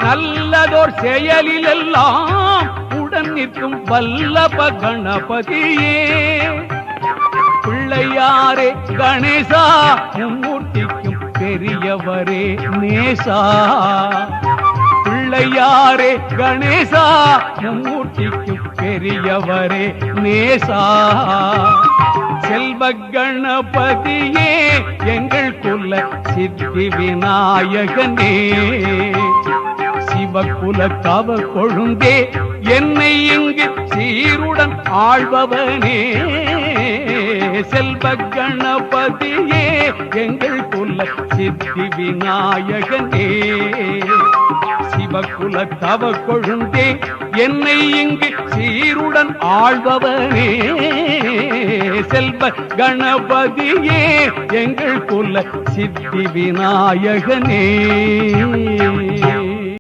நல்லதோர் செயலில் எல்லாம் உடன் நிற்கும் வல்லப கணபதியே பிள்ளையாரே கணேசா மும்மூர்த்திக்கும் பெரியவரே நேசா பிள்ளையாரே கணேசா மும்மூர்த்திக்கும் பெரியவரே நேசா செல்வ கணபதியே எங்கள் குல சித்தி விநாயகனே சிவகுல கவ கொழுந்தே என்னை இங்கு சீருடன் ஆழ்பவனே செல்வ கணபதியே எங்கள் குல சித்தி விநாயகனே சிவகுல தவ கொழுந்தே என்னை இங்கு சீருடன் ஆழ்பவனே செல்வ கணபதியே எங்கள் குல சித்தி விநாயகனே